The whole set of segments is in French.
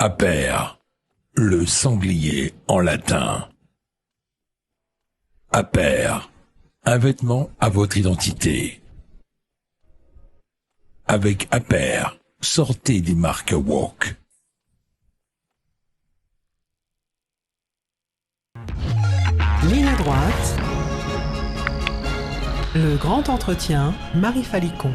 Aper, le sanglier en latin. Aper, un vêtement à votre identité. Avec Aper, sortez des marques woke. Ligne droite, le grand entretien, Marie Falicon.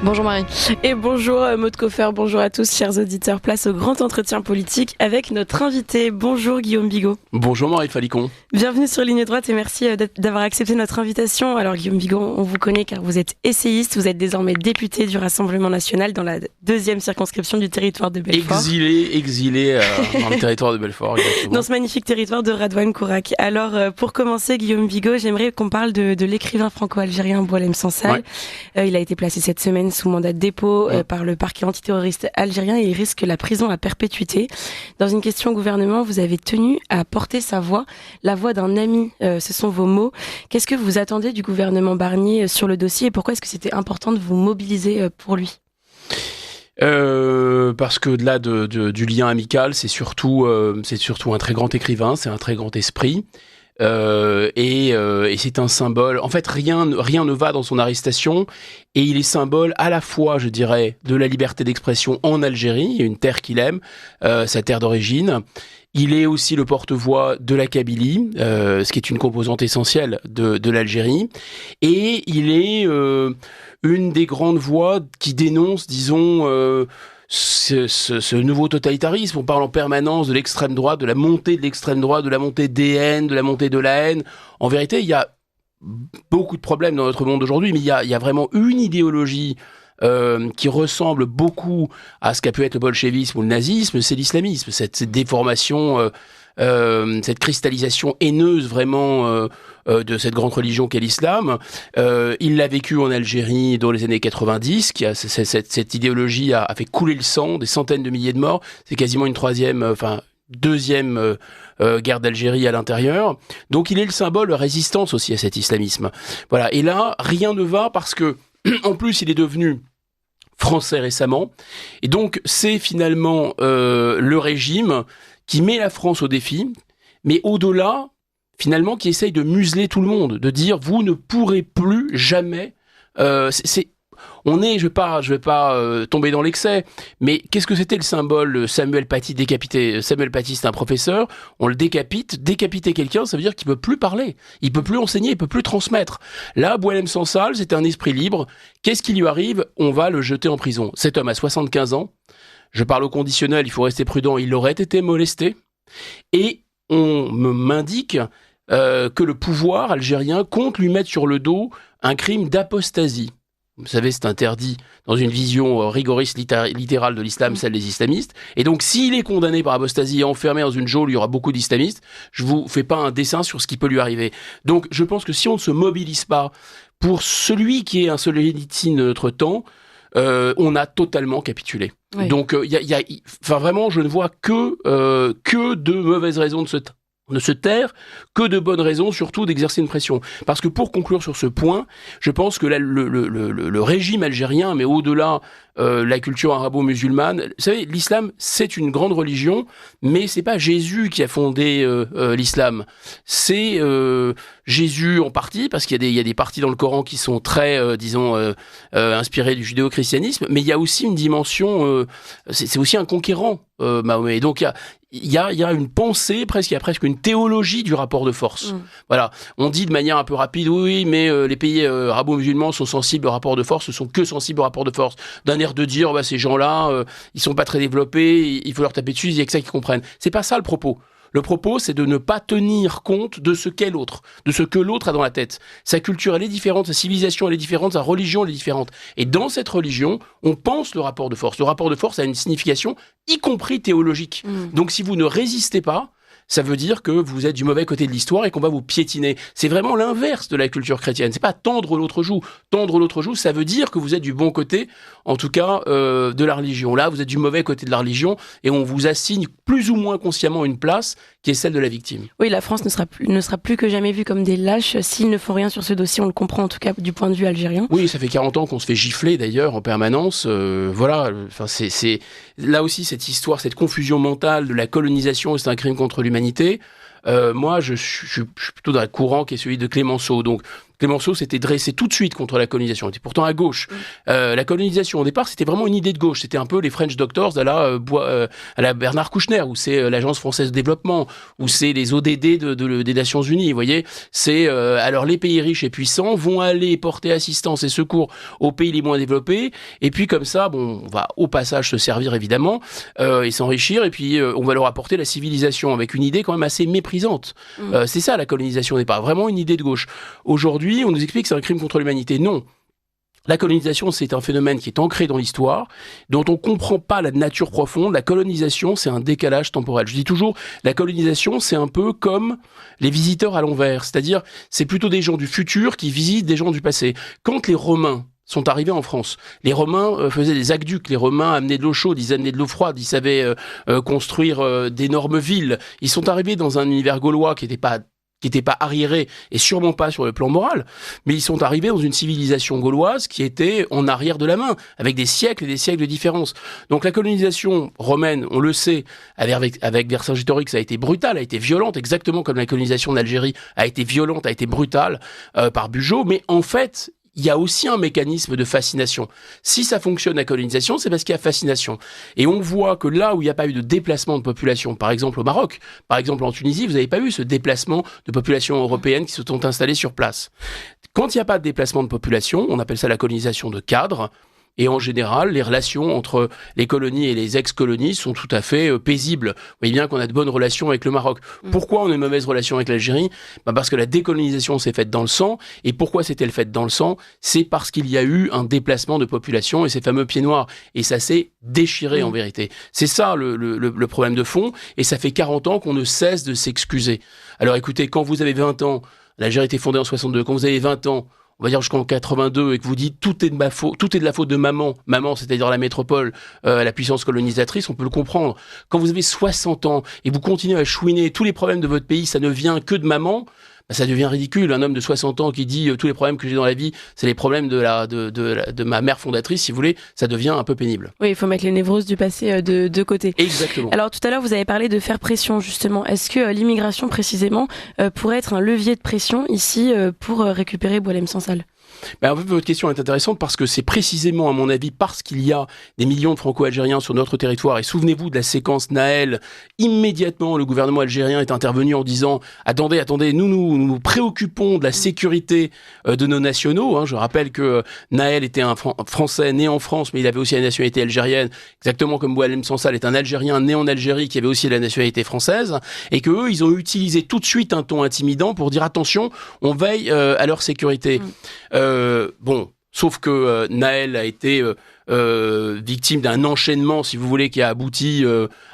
Bonjour Marie. Et bonjour Maud Coffer, bonjour à tous chers auditeurs. Place au grand entretien politique avec notre invité. Bonjour Guillaume Bigot. Bonjour Marie Falicon. Bienvenue sur Ligne droite et merci d'avoir accepté notre invitation. Alors Guillaume Bigot, on vous connaît car vous êtes essayiste, vous êtes désormais député du Rassemblement National dans la 2e circonscription du territoire de Belfort. Exilé dans le territoire de Belfort, exactement. Dans ce magnifique territoire de Radouane-Kourac. Alors pour commencer Guillaume Bigot, j'aimerais qu'on parle de l'écrivain franco-algérien Boualem Sansal. Ouais. Il a été placé cette semaine sous mandat de dépôt par le parquet antiterroriste algérien et il risque la prison à perpétuité. Dans une question au gouvernement, vous avez tenu à porter sa voix, la voix d'un ami, ce sont vos mots. Qu'est-ce que vous attendez du gouvernement Barnier sur le dossier et pourquoi est-ce que c'était important de vous mobiliser pour lui ? Parce que au-delà du lien amical, c'est surtout un très grand écrivain, c'est un très grand esprit. Et c'est un symbole. En fait, rien ne va dans son arrestation, et il est symbole à la fois, je dirais, de la liberté d'expression en Algérie, une terre qu'il aime, sa terre d'origine. Il est aussi le porte-voix de la Kabylie, ce qui est une composante essentielle de l'Algérie, et il est une des grandes voix qui dénonce, disons, ce nouveau totalitarisme. On parle en permanence de l'extrême droite, de la montée de l'extrême droite, de la montée des haines, de la montée de la haine. En vérité, il y a beaucoup de problèmes dans notre monde aujourd'hui, mais il y a vraiment une idéologie qui ressemble beaucoup à ce qu'a pu être le bolchevisme ou le nazisme, c'est l'islamisme, cette déformation, cette cristallisation haineuse vraiment de cette grande religion qu'est l'islam. Il l'a vécu en Algérie dans les années 90, cette idéologie a fait couler le sang, des centaines de milliers de morts, c'est quasiment une deuxième guerre d'Algérie à l'intérieur. Donc il est le symbole de résistance aussi à cet islamisme. Voilà. Et là, rien ne va parce que, en plus, il est devenu français récemment. Et donc, c'est finalement le régime qui met la France au défi, mais au-delà, finalement, qui essaye de museler tout le monde, de dire, vous ne pourrez plus jamais... je vais pas tomber dans l'excès, mais qu'est-ce que c'était le symbole Samuel Paty décapité? Samuel Paty, c'est un professeur, on le décapite. Décapiter quelqu'un, ça veut dire qu'il peut plus parler, il peut plus enseigner, il peut plus transmettre. Là, Boualem Sansal, c'était un esprit libre. Qu'est-ce qui lui arrive? On va le jeter en prison. Cet homme a 75 ans. Je parle au conditionnel, il faut rester prudent. Il aurait été molesté. Et on m'indique que le pouvoir algérien compte lui mettre sur le dos un crime d'apostasie. Vous savez, c'est interdit dans une vision rigoriste littérale de l'islam, celle des islamistes. Et donc, s'il est condamné par apostasie et enfermé dans une geôle, il y aura beaucoup d'islamistes. Je vous fais pas un dessin sur ce qui peut lui arriver. Donc, je pense que si on ne se mobilise pas pour celui qui est un Solzhenitsyn de notre temps, on a totalement capitulé. Oui. Donc, vraiment, je ne vois que de mauvaises raisons de se taire, que de bonnes raisons surtout d'exercer une pression. Parce que pour conclure sur ce point, je pense que le régime algérien, mais au-delà la culture arabo-musulmane, vous savez, l'islam, c'est une grande religion, mais c'est pas Jésus qui a fondé l'islam. C'est Jésus en partie, parce qu'il y a des parties dans le Coran qui sont très, inspirées du judéo-christianisme, mais il y a aussi une dimension, c'est aussi un conquérant, Mahomet. Et donc il y a une pensée, il y a presque une théologie du rapport de force. Voilà. On dit de manière un peu rapide, oui, mais les pays arabo-musulmans sont sensibles au rapport de force, ne sont que sensibles au rapport de force. D'un air de dire, ces gens-là, ils sont pas très développés, il faut leur taper dessus, il y a que ça qu'ils comprennent. C'est pas ça le propos. Le propos, c'est de ne pas tenir compte de ce qu'est l'autre, de ce que l'autre a dans la tête. Sa culture, elle est différente, sa civilisation, elle est différente, sa religion, elle est différente. Et dans cette religion, on pense le rapport de force. Le rapport de force a une signification, y compris théologique. Donc si vous ne résistez pas, ça veut dire que vous êtes du mauvais côté de l'histoire et qu'on va vous piétiner. C'est vraiment l'inverse de la culture chrétienne. C'est pas tendre l'autre joue. Tendre l'autre joue, ça veut dire que vous êtes du bon côté, en tout cas, de la religion. Là, vous êtes du mauvais côté de la religion et on vous assigne plus ou moins consciemment une place qui est celle de la victime. Oui, la France ne sera plus que jamais vue comme des lâches s'ils ne font rien sur ce dossier. On le comprend en tout cas du point de vue algérien. Oui, ça fait 40 ans qu'on se fait gifler d'ailleurs en permanence. Voilà. Enfin, là aussi, cette histoire, cette confusion mentale de la colonisation, c'est un crime contre l'humanité. Moi, je suis plutôt dans le courant qui est celui de Clémenceau. Donc, Clémenceau s'était dressé tout de suite contre la colonisation. Il était pourtant à gauche. La colonisation, au départ, c'était vraiment une idée de gauche. C'était un peu les French Doctors à la Bernard Kouchner, où c'est l'Agence française de développement, où c'est les ODD des Nations Unies. Vous voyez, c'est alors les pays riches et puissants vont aller porter assistance et secours aux pays les moins développés. Et puis comme ça, bon, on va au passage se servir évidemment et s'enrichir. Et puis on va leur apporter la civilisation avec une idée quand même assez méprisante. C'est ça la colonisation n'est pas vraiment une idée de gauche. Aujourd'hui, on nous explique que c'est un crime contre l'humanité. Non. La colonisation, c'est un phénomène qui est ancré dans l'histoire, dont on ne comprend pas la nature profonde. La colonisation, c'est un décalage temporel. Je dis toujours, la colonisation, c'est un peu comme les visiteurs à l'envers. C'est-à-dire, c'est plutôt des gens du futur qui visitent des gens du passé. Quand les Romains sont arrivés en France, les Romains faisaient des aqueducs, les Romains amenaient de l'eau chaude, ils amenaient de l'eau froide, ils savaient construire d'énormes villes. Ils sont arrivés dans un univers gaulois qui n'était pas arriéré et sûrement pas sur le plan moral, mais ils sont arrivés dans une civilisation gauloise qui était en arrière de la main, avec des siècles et des siècles de différence. Donc la colonisation romaine, on le sait, avec Vercingétorix, ça a été brutale, a été violente, exactement comme la colonisation d'Algérie a été violente, a été brutale par Bugeaud, mais en fait, il y a aussi un mécanisme de fascination. Si ça fonctionne la colonisation, c'est parce qu'il y a fascination. Et on voit que là où il n'y a pas eu de déplacement de population, par exemple au Maroc, par exemple en Tunisie, vous n'avez pas eu ce déplacement de population européenne qui se sont installées sur place. Quand il n'y a pas de déplacement de population, on appelle ça la colonisation de cadre. Et en général, les relations entre les colonies et les ex-colonies sont tout à fait paisibles. Vous voyez bien qu'on a de bonnes relations avec le Maroc. Pourquoi on a une mauvaise relation avec l'Algérie ? Parce que la décolonisation s'est faite dans le sang. Et pourquoi s'est-elle faite dans le sang ? C'est parce qu'il y a eu un déplacement de population et ces fameux pieds noirs. Et ça s'est déchiré en vérité. C'est ça le problème de fond. Et ça fait 40 ans qu'on ne cesse de s'excuser. Alors écoutez, quand vous avez 20 ans, l'Algérie a été fondée en 62, quand vous avez 20 ans, on va dire jusqu'en 82, et que vous dites tout est de ma faute, tout est de la faute de maman, c'est-à-dire la métropole, la puissance colonisatrice, on peut le comprendre. Quand vous avez 60 ans et vous continuez à chouiner tous les problèmes de votre pays, ça ne vient que de maman, ça devient ridicule. Un homme de 60 ans qui dit tous les problèmes que j'ai dans la vie, c'est les problèmes de ma mère fondatrice, si vous voulez, ça devient un peu pénible. Oui, il faut mettre les névroses du passé de côté. Exactement. Alors tout à l'heure, vous avez parlé de faire pression, justement. Est-ce que l'immigration, précisément, pourrait être un levier de pression ici pour récupérer Boualem Sansal ? En fait, votre question est intéressante parce que c'est précisément, à mon avis, parce qu'il y a des millions de Franco-Algériens sur notre territoire. Et souvenez-vous de la séquence Naël. Immédiatement, le gouvernement algérien est intervenu en disant « Attendez, nous préoccupons de la sécurité de nos nationaux. » Je rappelle que Naël était un Français né en France, mais il avait aussi la nationalité algérienne, exactement comme Boualem Sansal est un Algérien né en Algérie qui avait aussi la nationalité française. Et qu'eux, ils ont utilisé tout de suite un ton intimidant pour dire « Attention, on veille à leur sécurité. » Sauf que Naël a été victime d'un enchaînement, si vous voulez, qui a abouti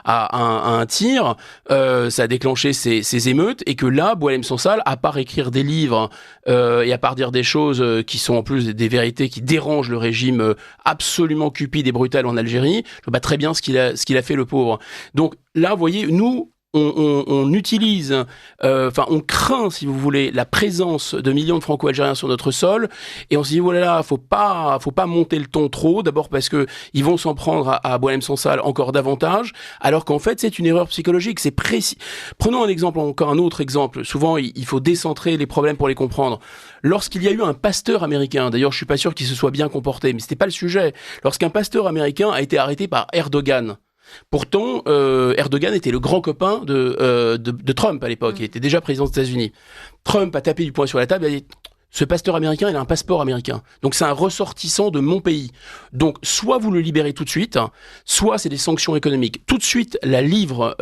à un tir. Ça a déclenché ces émeutes, et que là, Boualem Sansal, à part écrire des livres et à part dire des choses qui sont en plus des vérités qui dérangent le régime absolument cupide et brutal en Algérie, je vois pas très bien ce qu'il a fait, le pauvre. Donc là, vous voyez, nous, on utilise, on craint, si vous voulez, la présence de millions de Franco-Algériens sur notre sol, et on se dit voilà, faut pas monter le ton trop. D'abord parce que ils vont s'en prendre à Boualem Sansal encore davantage, alors qu'en fait c'est une erreur psychologique. C'est précis. Prenons encore un autre exemple. Souvent il faut décentrer les problèmes pour les comprendre. Lorsqu'il y a eu un pasteur américain, d'ailleurs je suis pas sûr qu'il se soit bien comporté, mais c'était pas le sujet. Lorsqu'un pasteur américain a été arrêté par Erdogan. Pourtant, Erdogan était le grand copain de Trump à l'époque. Il était déjà président des États-Unis. Trump a tapé du poing sur la table et a dit « Ce pasteur américain, il a un passeport américain. Donc c'est un ressortissant de mon pays. Donc soit vous le libérez tout de suite, soit c'est des sanctions économiques. » Tout de suite, la livre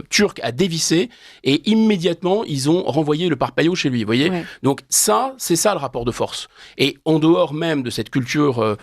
turque a dévissé et immédiatement, ils ont renvoyé le parpaillot chez lui. Vous voyez ? Ouais. Donc c'est ça le rapport de force. Et en dehors même de cette culture,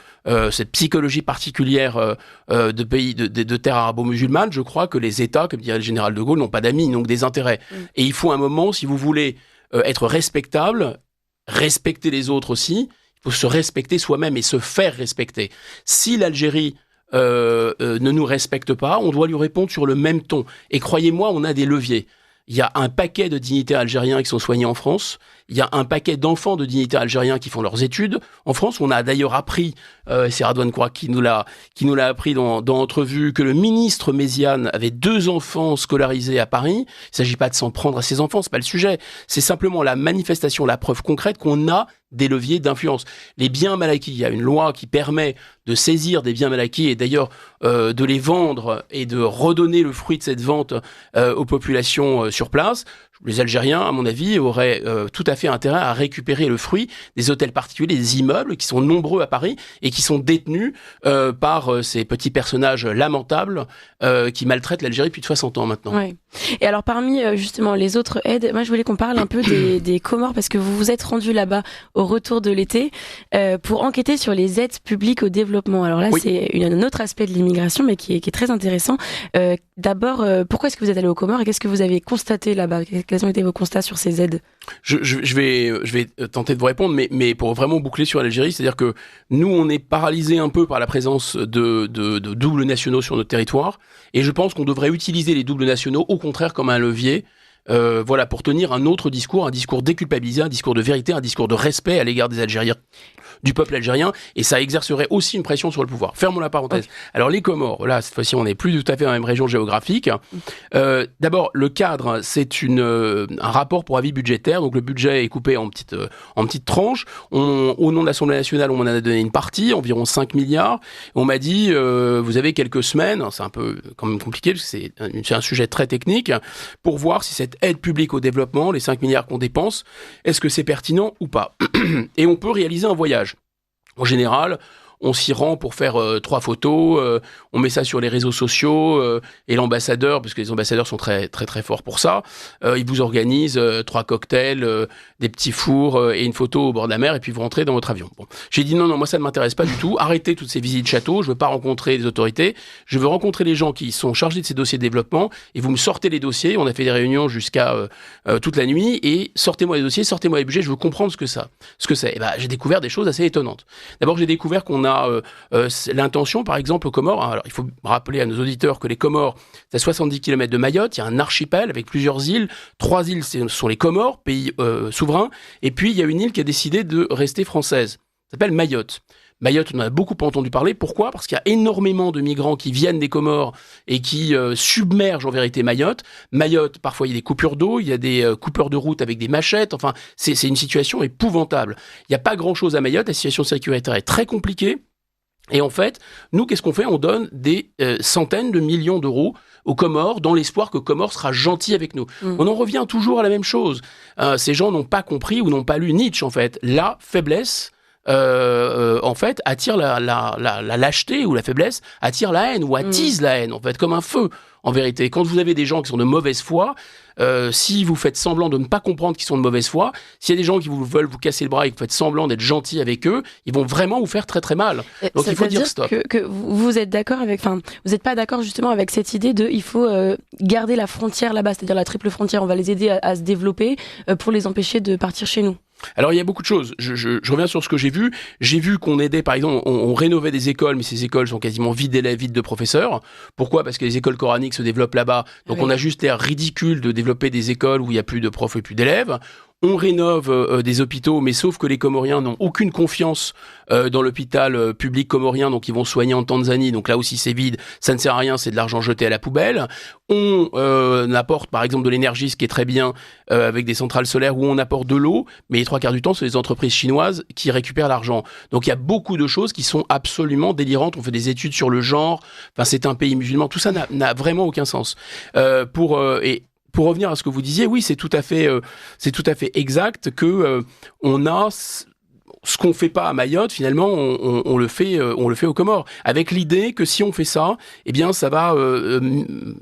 cette psychologie particulière de pays de terre arabo-musulmane, je crois que les États, comme dirait le général de Gaulle, n'ont pas d'amis, ils n'ont que des intérêts. Et il faut un moment, si vous voulez être respectable, respecter les autres aussi, il faut se respecter soi-même et se faire respecter. Si l'Algérie ne nous respecte pas, on doit lui répondre sur le même ton. Et croyez-moi, on a des leviers. il y a un paquet de dignitaires algériens qui sont soignés en France. Il y a un paquet d'enfants de dignitaires algériens qui font leurs études en France. On a d'ailleurs appris, c'est Radouane Kourak qui nous l'a appris dans l'entrevue, que le ministre Méziane avait 2 enfants scolarisés à Paris. Il ne s'agit pas de s'en prendre à ses enfants, c'est pas le sujet. C'est simplement la manifestation, la preuve concrète qu'on a des leviers d'influence. Les biens mal acquis, il y a une loi qui permet de saisir des biens mal acquis et d'ailleurs de les vendre et de redonner le fruit de cette vente aux populations sur place. Les Algériens, à mon avis, auraient tout à fait intérêt à récupérer le fruit des hôtels particuliers, des immeubles qui sont nombreux à Paris et qui sont détenus par ces petits personnages lamentables qui maltraitent l'Algérie depuis 60 ans maintenant. Ouais. Et alors parmi justement les autres aides, moi je voulais qu'on parle un peu des Comores parce que vous vous êtes rendu là-bas au retour de l'été pour enquêter sur les aides publiques au développement. Alors là, oui. C'est un autre aspect de l'immigration mais qui est très intéressant. D'abord, pourquoi est-ce que vous êtes allé aux Comores et qu'est-ce que vous avez constaté là-bas ? Quels ont été vos constats sur ces aides ? Je vais tenter de vous répondre, mais pour vraiment boucler sur l'Algérie, c'est-à-dire que nous, on est paralysé un peu par la présence de doubles nationaux sur notre territoire, et je pense qu'on devrait utiliser les doubles nationaux, au contraire, comme un levier, pour tenir un autre discours, un discours déculpabilisé, un discours de vérité, un discours de respect à l'égard des Algériens, du peuple algérien, et ça exercerait aussi une pression sur le pouvoir. Fermons la parenthèse. Okay. Alors les Comores, là, cette fois-ci, on n'est plus tout à fait dans la même région géographique. D'abord, le cadre, c'est un rapport pour avis budgétaire, donc le budget est coupé en petites tranches. Au nom de l'Assemblée nationale, on m'en a donné une partie, environ 5 milliards. On m'a dit, vous avez quelques semaines, c'est un peu quand même compliqué, parce que c'est un sujet très technique, pour voir si cette aide publique au développement, les 5 milliards qu'on dépense, est-ce que c'est pertinent ou pas ? Et on peut réaliser un voyage. En général, on s'y rend pour faire 3 photos, on met ça sur les réseaux sociaux, et l'ambassadeur, parce que les ambassadeurs sont très très très forts pour ça, ils vous organisent 3 cocktails, des petits fours et une photo au bord de la mer, et puis vous rentrez dans votre avion. Bon. J'ai dit non, moi ça ne m'intéresse pas du tout, arrêtez toutes ces visites châteaux, je veux pas rencontrer les autorités, je veux rencontrer les gens qui sont chargés de ces dossiers de développement, et vous me sortez les dossiers, on a fait des réunions jusqu'à toute la nuit, et sortez-moi les dossiers, sortez-moi les budgets, je veux comprendre ce que c'est. Et j'ai découvert des choses assez étonnantes. D'abord, j'ai découvert qu'on a l'intention, par exemple, aux Comores. Alors, il faut rappeler à nos auditeurs que les Comores, c'est à 70 km de Mayotte. Il y a un archipel avec plusieurs îles. 3 îles, ce sont les Comores, pays souverain. Et puis, il y a une île qui a décidé de rester française. Ça s'appelle Mayotte. Mayotte, on en a beaucoup entendu parler. Pourquoi ? Parce qu'il y a énormément de migrants qui viennent des Comores et qui submergent en vérité Mayotte. Mayotte, parfois, il y a des coupures d'eau, il y a des coupeurs de route avec des machettes. Enfin, c'est une situation épouvantable. Il n'y a pas grand-chose à Mayotte. La situation sécuritaire est très compliquée. Et en fait, nous, qu'est-ce qu'on fait ? On donne des centaines de millions d'euros aux Comores dans l'espoir que Comores sera gentil avec nous. On en revient toujours à la même chose. Ces gens n'ont pas compris ou n'ont pas lu Nietzsche, en fait. La faiblesse, en fait, attire la lâcheté, ou la faiblesse attire la haine ou attise la haine, en fait, comme un feu. En vérité, quand vous avez des gens qui sont de mauvaise foi, si vous faites semblant de ne pas comprendre qu'ils sont de mauvaise foi, s'il y a des gens qui veulent vous casser le bras et que vous faites semblant d'être gentil avec eux, ils vont vraiment vous faire très très mal. Donc il faut dire stop. Que vous êtes d'accord vous n'êtes pas d'accord justement avec cette idée de il faut garder la frontière là-bas, c'est-à-dire la triple frontière, on va les aider à se développer pour les empêcher de partir chez nous. Alors il y a beaucoup de choses. Je reviens sur ce que j'ai vu. J'ai vu qu'on aidait, par exemple, on rénovait des écoles, mais ces écoles sont quasiment vides d'élèves, vides de professeurs. Pourquoi ? Parce que les écoles coraniques se développent là-bas. Donc on a juste l'air ridicule de développer des écoles où il n'y a plus de profs et plus d'élèves. On rénove des hôpitaux, mais sauf que les Comoriens n'ont aucune confiance dans l'hôpital public comorien, donc ils vont soigner en Tanzanie, donc là aussi c'est vide, ça ne sert à rien, c'est de l'argent jeté à la poubelle. On apporte par exemple de l'énergie, ce qui est très bien, avec des centrales solaires où on apporte de l'eau, mais les 3/4 du temps, c'est les entreprises chinoises qui récupèrent l'argent. Donc il y a beaucoup de choses qui sont absolument délirantes, on fait des études sur le genre, enfin c'est un pays musulman, tout ça n'a vraiment aucun sens. Pour revenir à ce que vous disiez, oui, c'est tout à fait exact que on a ce qu'on fait pas à Mayotte, finalement, on le fait aux Comores, avec l'idée que si on fait ça, eh bien, ça va,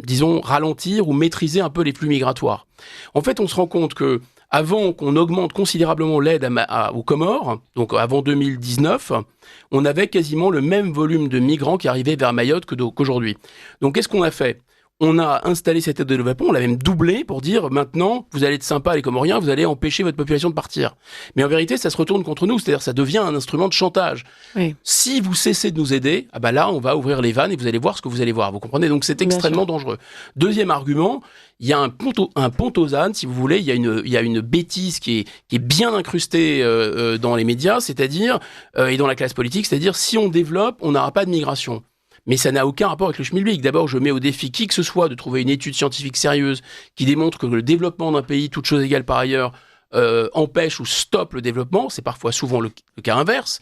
disons, ralentir ou maîtriser un peu les flux migratoires. En fait, on se rend compte que avant qu'on augmente considérablement l'aide aux Comores, donc avant 2019, on avait quasiment le même volume de migrants qui arrivaient vers Mayotte qu'aujourd'hui. Donc, qu'est-ce qu'on a fait ? on a installé cette aide de développement, on l'a même doublé pour dire maintenant, vous allez être sympa les Comoriens, vous allez empêcher votre population de partir. Mais en vérité, ça se retourne contre nous, c'est-à-dire ça devient un instrument de chantage. Oui. Si vous cessez de nous aider, là, on va ouvrir les vannes et vous allez voir ce que vous allez voir. Vous comprenez? Donc c'est extrêmement dangereux. Deuxième argument, il y a un pont aux ânes, si vous voulez, il y a une bêtise qui est bien incrustée dans les médias, c'est-à-dire, et dans la classe politique, c'est-à-dire si on développe, on n'aura pas de migration. Mais ça n'a aucun rapport avec le schmilblick. D'abord, je mets au défi qui que ce soit de trouver une étude scientifique sérieuse qui démontre que le développement d'un pays, toute chose égale par ailleurs, empêche ou stoppe le développement. C'est parfois souvent le cas inverse.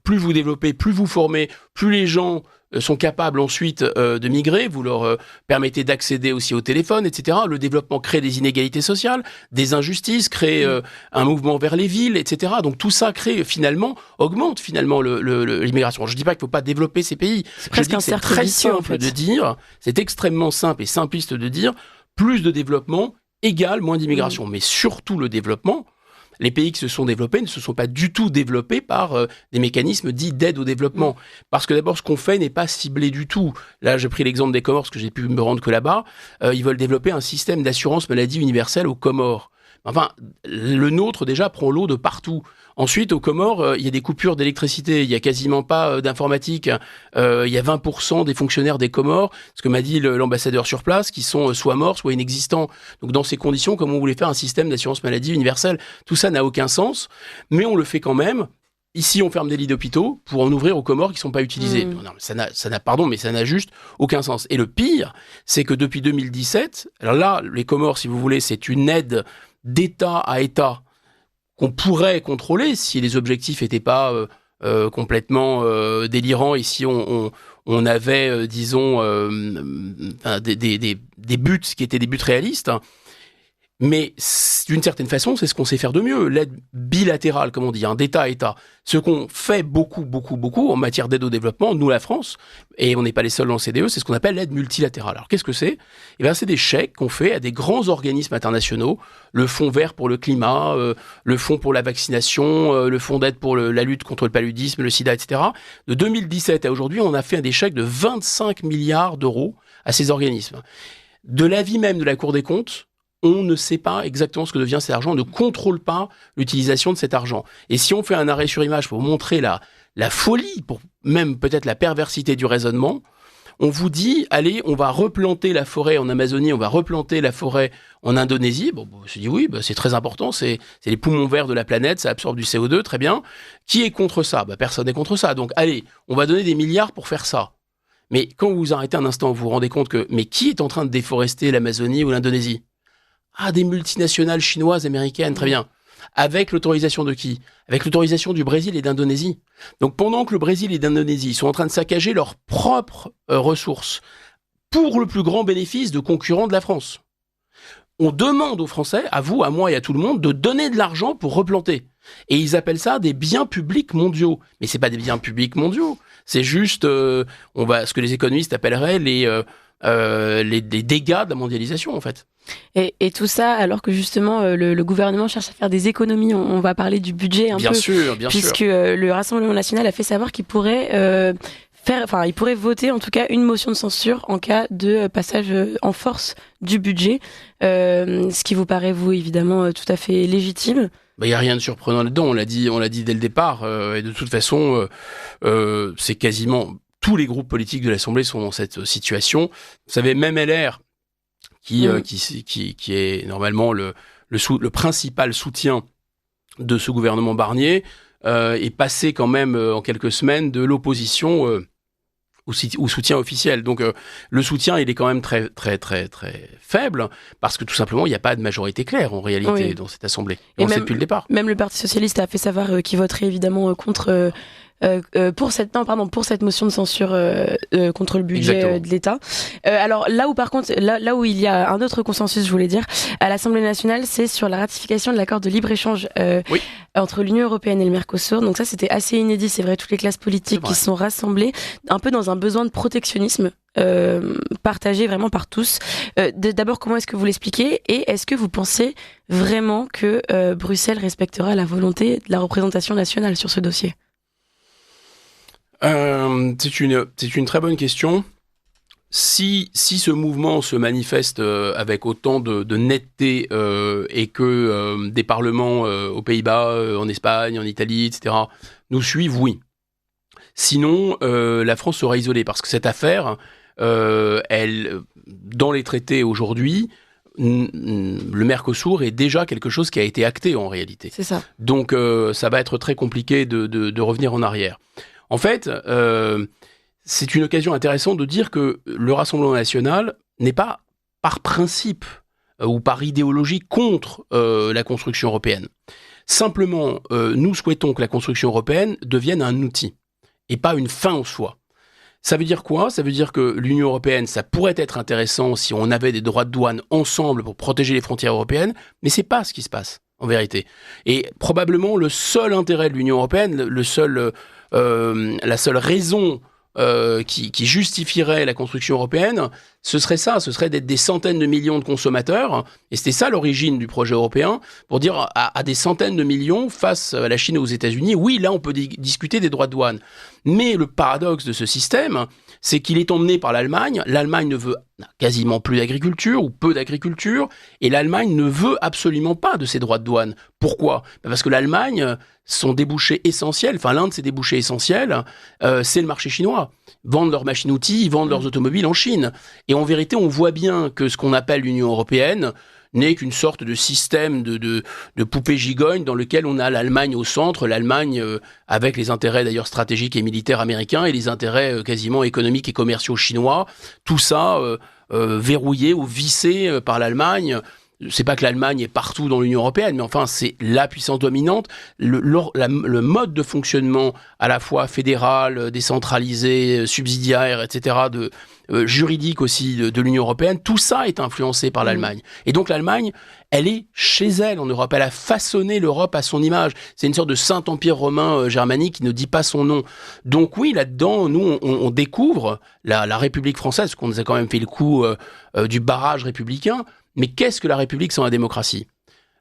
Plus vous développez, plus vous formez, plus les gens sont capables ensuite de migrer, vous leur permettez d'accéder aussi au téléphone, etc. Le développement crée des inégalités sociales, des injustices, crée un mouvement vers les villes, etc. Donc tout ça augmente finalement l'immigration. Je ne dis pas qu'il ne faut pas développer ces pays. Je dis que c'est très simple de dire, c'est extrêmement simple et simpliste de dire, plus de développement égale moins d'immigration. Mais surtout le développement, les pays qui se sont développés ne se sont pas du tout développés par des mécanismes dits d'aide au développement. Parce que d'abord, ce qu'on fait n'est pas ciblé du tout. Là, j'ai pris l'exemple des Comores, parce que j'ai pu me rendre que là-bas. Ils veulent développer un système d'assurance maladie universelle aux Comores. Enfin, le nôtre, déjà, prend l'eau de partout. Ensuite, aux Comores, il y a des coupures d'électricité, il y a quasiment pas d'informatique. Il y a 20% des fonctionnaires des Comores, ce que m'a dit l'ambassadeur sur place, qui sont soit morts, soit inexistants. Donc, dans ces conditions, comme on voulait faire un système d'assurance maladie universelle, tout ça n'a aucun sens, mais on le fait quand même. Ici, on ferme des lits d'hôpitaux pour en ouvrir aux Comores qui ne sont pas utilisés. Non, ça n'a juste aucun sens. Et le pire, c'est que depuis 2017, alors là, les Comores, si vous voulez, c'est une aide d'État à État qu'on pourrait contrôler si les objectifs n'étaient pas complètement délirants et si on avait, disons, des buts qui étaient des buts réalistes. Mais d'une certaine façon, c'est ce qu'on sait faire de mieux. L'aide bilatérale, comme on dit, d'État à État. Ce qu'on fait beaucoup en matière d'aide au développement, nous, la France, et on n'est pas les seuls dans le CDE, c'est ce qu'on appelle l'aide multilatérale. Alors, qu'est-ce que c'est ? C'est des chèques qu'on fait à des grands organismes internationaux, le Fonds vert pour le climat, le Fonds pour la vaccination, le Fonds d'aide pour la lutte contre le paludisme, le sida, etc. De 2017 à aujourd'hui, on a fait des chèques de 25 milliards d'euros à ces organismes. De l'avis même de la Cour des comptes, on ne sait pas exactement ce que devient cet argent, on ne contrôle pas l'utilisation de cet argent. Et si on fait un arrêt sur image pour montrer la folie, pour même peut-être la perversité du raisonnement, on vous dit, allez, on va replanter la forêt en Amazonie, on va replanter la forêt en Indonésie. Je dis oui, c'est très important, c'est les poumons verts de la planète, ça absorbe du CO2, très bien. Qui est contre ça ? Personne n'est contre ça. Donc allez, on va donner des milliards pour faire ça. Mais quand vous vous arrêtez un instant, vous vous rendez compte que, mais qui est en train de déforester l'Amazonie ou l'Indonésie ? Des multinationales chinoises, américaines, très bien. Avec l'autorisation de qui ? Avec l'autorisation du Brésil et d'Indonésie. Donc pendant que le Brésil et l'Indonésie sont en train de saccager leurs propres ressources pour le plus grand bénéfice de concurrents de la France, on demande aux Français, à vous, à moi et à tout le monde, de donner de l'argent pour replanter. Et ils appellent ça des biens publics mondiaux. Mais c'est pas des biens publics mondiaux. C'est juste, ce que les économistes appelleraient les dégâts de la mondialisation, en fait. Et tout ça, alors que justement, le gouvernement cherche à faire des économies. On va parler du budget un peu. Bien sûr. Puisque le Rassemblement national a fait savoir qu'il pourrait il pourrait voter en tout cas une motion de censure en cas de passage en force du budget. Ce qui vous paraît, vous, évidemment, tout à fait légitime. Il n'y a rien de surprenant là-dedans. On l'a dit dès le départ. Et de toute façon, c'est quasiment tous les groupes politiques de l'Assemblée sont dans cette situation. Vous savez, même LR, qui est normalement le principal soutien de ce gouvernement Barnier, est passé quand même en quelques semaines de l'opposition au soutien officiel. Donc le soutien, il est quand même très très très très faible parce que tout simplement il n'y a pas de majorité claire en réalité dans cette assemblée. Et on le sait depuis le départ. Même le Parti socialiste a fait savoir qu'il voterait évidemment contre. Pour cette motion de censure contre le budget de l'État. Alors là où par contre, là où il y a un autre consensus, je voulais dire, à l'Assemblée nationale, c'est sur la ratification de l'accord de libre-échange entre l'Union européenne et le Mercosur. Donc ça, c'était assez inédit, c'est vrai, toutes les classes politiques qui se sont rassemblées un peu dans un besoin de protectionnisme partagé vraiment par tous. D'abord, comment est-ce que vous l'expliquez ? Et est-ce que vous pensez vraiment que Bruxelles respectera la volonté de la représentation nationale sur ce dossier ? C'est une très bonne question. si ce mouvement se manifeste avec autant de netteté et que des parlements aux Pays-Bas, en Espagne, en Italie, etc., nous suivent, oui. Sinon, la France sera isolée parce que cette affaire, dans les traités aujourd'hui, le Mercosur est déjà quelque chose qui a été acté en réalité. C'est ça. Donc, ça va être très compliqué de revenir en arrière. En fait, c'est une occasion intéressante de dire que le Rassemblement national n'est pas par principe ou par idéologie contre la construction européenne. Simplement, nous souhaitons que la construction européenne devienne un outil et pas une fin en soi. Ça veut dire quoi ? Ça veut dire que l'Union européenne, ça pourrait être intéressant si on avait des droits de douane ensemble pour protéger les frontières européennes, mais c'est pas ce qui se passe, en vérité. Et probablement le seul intérêt de l'Union européenne, la seule raison qui justifierait la construction européenne, ce serait ça, ce serait d'être des centaines de millions de consommateurs, et c'était ça l'origine du projet européen, pour dire à des centaines de millions face à la Chine et aux États-Unis, oui, là on peut discuter des droits de douane. Mais le paradoxe de ce système, c'est qu'il est emmené par l'Allemagne. L'Allemagne n'a quasiment plus d'agriculture ou peu d'agriculture, et l'Allemagne ne veut absolument pas de ces droits de douane. Pourquoi ? Parce que l'Allemagne, son débouché essentiel, enfin l'un de ses débouchés essentiels, c'est le marché chinois. Ils vendent leurs machines-outils, ils vendent leurs automobiles en Chine. Et en vérité, on voit bien que ce qu'on appelle l'Union européenne n'est qu'une sorte de système de poupée gigogne dans lequel on a l'Allemagne au centre, l'Allemagne avec les intérêts d'ailleurs stratégiques et militaires américains et les intérêts quasiment économiques et commerciaux chinois, tout ça verrouillé ou vissé par l'Allemagne. C'est pas que l'Allemagne est partout dans l'Union européenne, mais enfin c'est la puissance dominante. Le mode de fonctionnement à la fois fédéral, décentralisé, subsidiaire, etc., juridique aussi de l'Union européenne, tout ça est influencé par l'Allemagne. Et donc l'Allemagne, elle est chez elle en Europe. Elle a façonné l'Europe à son image. C'est une sorte de Saint-Empire romain germanique qui ne dit pas son nom. Donc oui, là-dedans, nous, on découvre la République française, parce qu'on nous a quand même fait le coup du barrage républicain. Mais qu'est-ce que la République sans la démocratie ?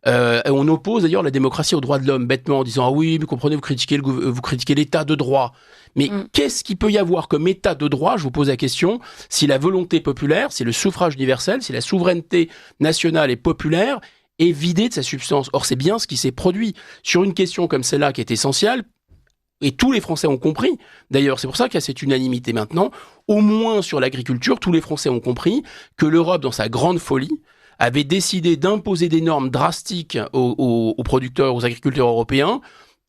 On oppose d'ailleurs la démocratie aux droits de l'homme, bêtement, en disant « Ah oui, mais comprenez, vous critiquez l'État de droit ». Mais qu'est-ce qu'il peut y avoir comme État de droit, je vous pose la question, si la volonté populaire, si le suffrage universel, si la souveraineté nationale et populaire est vidée de sa substance ? Or, c'est bien ce qui s'est produit sur une question comme celle-là qui est essentielle, et tous les Français ont compris. D'ailleurs, c'est pour ça qu'il y a cette unanimité maintenant. Au moins sur l'agriculture, tous les Français ont compris que l'Europe, dans sa grande folie, avait décidé d'imposer des normes drastiques aux producteurs, aux agriculteurs européens,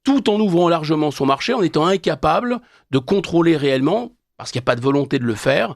tout en ouvrant largement son marché, en étant incapable de contrôler réellement, parce qu'il n'y a pas de volonté de le faire,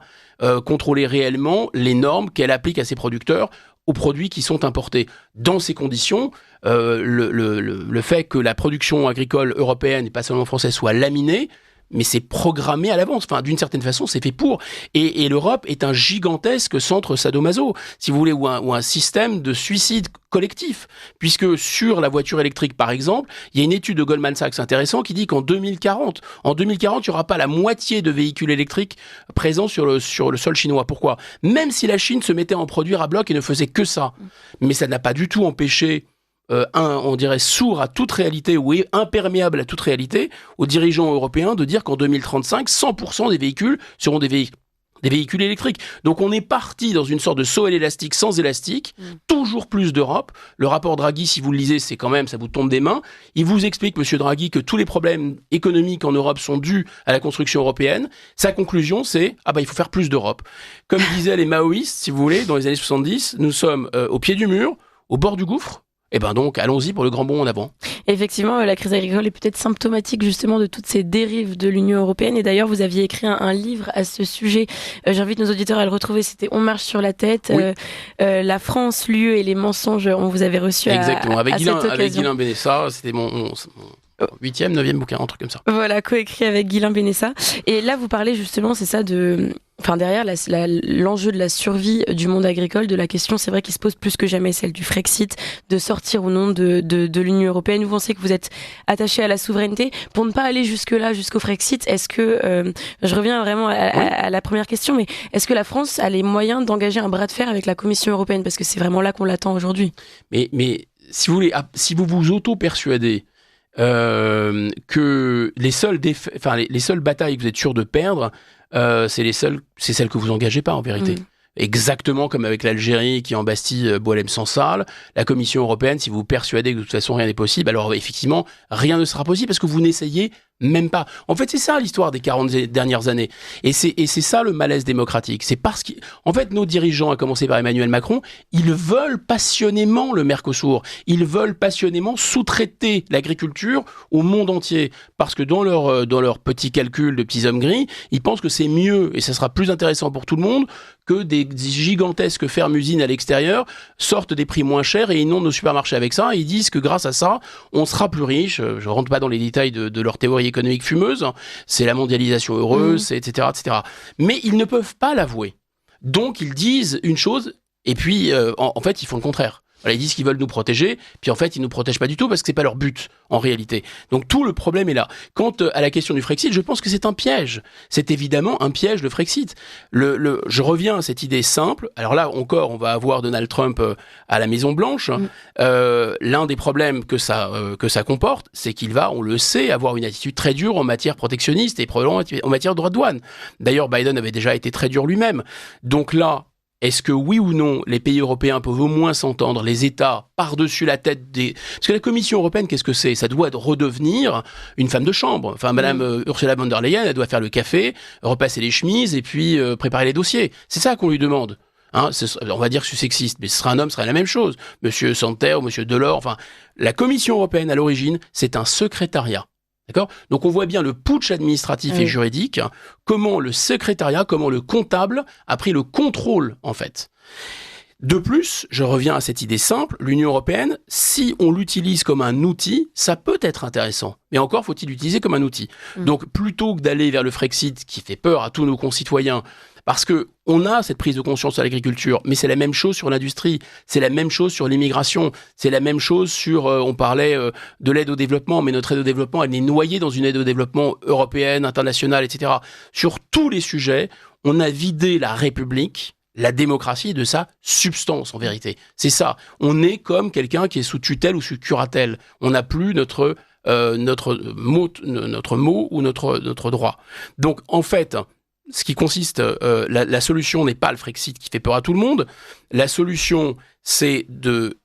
contrôler réellement les normes qu'elle applique à ses producteurs aux produits qui sont importés. Dans ces conditions, le fait que la production agricole européenne, et pas seulement française, soit laminée, mais c'est programmé à l'avance. Enfin, d'une certaine façon, c'est fait pour. Et l'Europe est un gigantesque centre sadomaso, si vous voulez, ou un système de suicide collectif. Puisque sur la voiture électrique, par exemple, il y a une étude de Goldman Sachs intéressante qui dit qu'en 2040, il n'y aura pas la moitié de véhicules électriques présents sur le sol chinois. Pourquoi ? Même si la Chine se mettait à en produire à bloc et ne faisait que ça. Mais ça n'a pas du tout empêché on dirait sourd à toute réalité ou imperméable à toute réalité, aux dirigeants européens de dire qu'en 2035, 100% des véhicules seront des véhicules électriques. Donc on est parti dans une sorte de saut à l'élastique sans élastique, toujours plus d'Europe. Le rapport Draghi, si vous le lisez, c'est quand même, ça vous tombe des mains. Il vous explique, monsieur Draghi, que tous les problèmes économiques en Europe sont dus à la construction européenne. Sa conclusion, c'est, il faut faire plus d'Europe. Comme disaient les maoïstes, si vous voulez, dans les années 70, nous sommes au pied du mur, au bord du gouffre. Eh ben donc, allons-y pour le grand bond en avant. Effectivement, la crise agricole est peut-être symptomatique justement de toutes ces dérives de l'Union européenne. Et d'ailleurs, vous aviez écrit un livre à ce sujet. J'invite nos auditeurs à le retrouver. C'était « On marche sur la tête oui. ». La France, l'UE et les mensonges, on vous avait reçu Exactement. Avec Guilain Benessa, c'était mon 8e, 9e bouquin, un truc comme ça. Voilà, coécrit avec Guilain Benessa. Et là, vous parlez justement, c'est ça, derrière l'enjeu de la survie du monde agricole, de la question, c'est vrai, qui se pose plus que jamais, celle du Frexit, de sortir ou non de l'Union européenne. Vous pensez que vous êtes attaché à la souveraineté. Pour ne pas aller jusque-là, jusqu'au Frexit, est-ce que, je reviens vraiment à la première question, mais est-ce que la France a les moyens d'engager un bras de fer avec la Commission européenne ? Parce que c'est vraiment là qu'on l'attend aujourd'hui. Mais si vous voulez, si vous vous auto-persuadez que les seules batailles que vous êtes sûr de perdre, c'est celles que vous engagez pas en vérité. Exactement comme avec l'Algérie qui embastille Boualem Sansal, la Commission européenne, si vous vous persuadez que de toute façon rien n'est possible, alors effectivement, rien ne sera possible parce que vous n'essayez même pas. En fait, c'est ça l'histoire des 40 dernières années. Et c'est ça le malaise démocratique. C'est parce qu'en fait, nos dirigeants, à commencer par Emmanuel Macron, ils veulent passionnément le Mercosur. Ils veulent passionnément sous-traiter l'agriculture au monde entier. Parce que dans leur petits calculs de petits hommes gris, ils pensent que c'est mieux et ça sera plus intéressant pour tout le monde que des gigantesques fermes-usines à l'extérieur sortent des prix moins chers et inondent nos supermarchés avec ça. Et ils disent que grâce à ça, on sera plus riche. Je rentre pas dans les détails de leur théorie économique fumeuse. C'est la mondialisation heureuse, etc., etc. Mais ils ne peuvent pas l'avouer. Donc ils disent une chose et puis en fait ils font le contraire. Voilà, ils disent qu'ils veulent nous protéger, puis en fait, ils nous protègent pas du tout parce que c'est pas leur but, en réalité. Donc tout le problème est là. Quant à la question du Frexit, je pense que c'est un piège. C'est évidemment un piège, le Frexit. Je reviens à cette idée simple. Alors là, encore, on va avoir Donald Trump à la Maison-Blanche. L'un des problèmes que ça comporte, c'est qu'il va, on le sait, avoir une attitude très dure en matière protectionniste et probablement en matière de droits de douane. D'ailleurs, Biden avait déjà été très dur lui-même. Donc là, est-ce que oui ou non, les pays européens peuvent au moins s'entendre, les États par-dessus la tête des... Parce que la Commission européenne, qu'est-ce que c'est ? Ça doit redevenir une femme de chambre. Enfin, Madame Ursula von der Leyen, elle doit faire le café, repasser les chemises et puis préparer les dossiers. C'est ça qu'on lui demande. Hein, on va dire que c'est sexiste, mais ce sera un homme, ce sera la même chose. Monsieur Santer ou Monsieur Delors, enfin, la Commission européenne, à l'origine, c'est un secrétariat. D'accord ? Donc on voit bien le putsch administratif et juridique, comment le secrétariat, comment le comptable a pris le contrôle en fait. De plus, je reviens à cette idée simple, l'Union européenne, si on l'utilise comme un outil, ça peut être intéressant. Mais encore faut-il l'utiliser comme un outil. Donc plutôt que d'aller vers le Frexit qui fait peur à tous nos concitoyens, parce que on a cette prise de conscience sur l'agriculture, mais c'est la même chose sur l'industrie, c'est la même chose sur l'immigration, c'est la même chose sur, on parlait de l'aide au développement, mais notre aide au développement, elle est noyée dans une aide au développement européenne, internationale, etc. Sur tous les sujets, on a vidé la République, la démocratie de sa substance, en vérité. C'est ça. On est comme quelqu'un qui est sous tutelle ou sous curatelle. On n'a plus notre mot ou notre droit. Donc, en fait, ce qui consiste, la solution n'est pas le Frexit qui fait peur à tout le monde. La solution, c'est de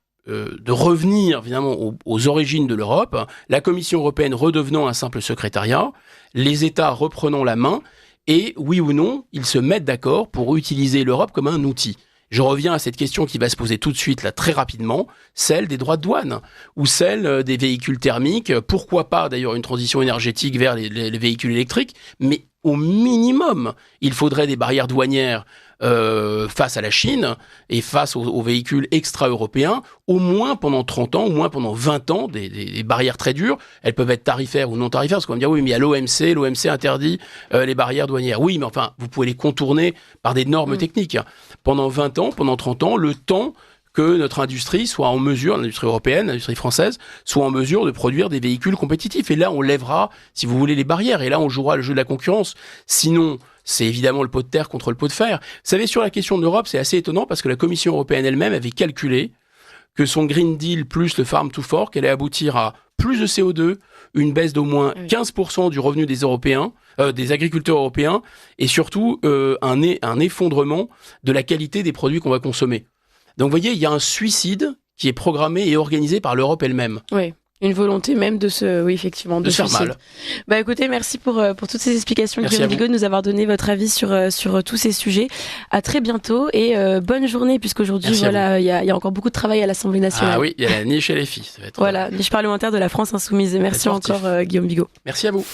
revenir finalement aux origines de l'Europe, la Commission européenne redevenant un simple secrétariat, les États reprenant la main, et oui ou non, ils se mettent d'accord pour utiliser l'Europe comme un outil. Je reviens à cette question qui va se poser tout de suite, là, très rapidement, celle des droits de douane, ou celle des véhicules thermiques, pourquoi pas d'ailleurs une transition énergétique vers les véhicules électriques, mais au minimum, il faudrait des barrières douanières face à la Chine et face aux véhicules extra-européens, au moins pendant 30 ans, au moins pendant 20 ans, des barrières très dures. Elles peuvent être tarifaires ou non tarifaires, parce qu'on va me dire, oui, mais il y a l'OMC interdit les barrières douanières. Oui, mais enfin, vous pouvez les contourner par des normes techniques. Pendant 20 ans, pendant 30 ans, le temps que notre industrie soit en mesure, l'industrie européenne, l'industrie française, soit en mesure de produire des véhicules compétitifs. Et là, on lèvera, si vous voulez, les barrières. Et là, on jouera le jeu de la concurrence. Sinon, c'est évidemment le pot de terre contre le pot de fer. Vous savez, sur la question de l'Europe, c'est assez étonnant parce que la Commission européenne elle-même avait calculé que son Green Deal plus le Farm to Fork allait aboutir à plus de CO2, une baisse d'au moins 15% du revenu des Européens, des agriculteurs européens, et surtout un effondrement de la qualité des produits qu'on va consommer. Donc, vous voyez, il y a un suicide qui est programmé et organisé par l'Europe elle-même. Oui, une volonté même de effectivement, de se faire suicide. mal. Bah, écoutez, merci pour toutes ces explications, Guillaume Bigot, de nous avoir donné votre avis sur tous ces sujets. À très bientôt et bonne journée, puisqu'aujourd'hui, voilà, il y a encore beaucoup de travail à l'Assemblée nationale. Ah oui, il y a la niche et les filles. Ça va être voilà, niche parlementaire de la France insoumise. Merci encore, Guillaume Bigot. Merci à vous.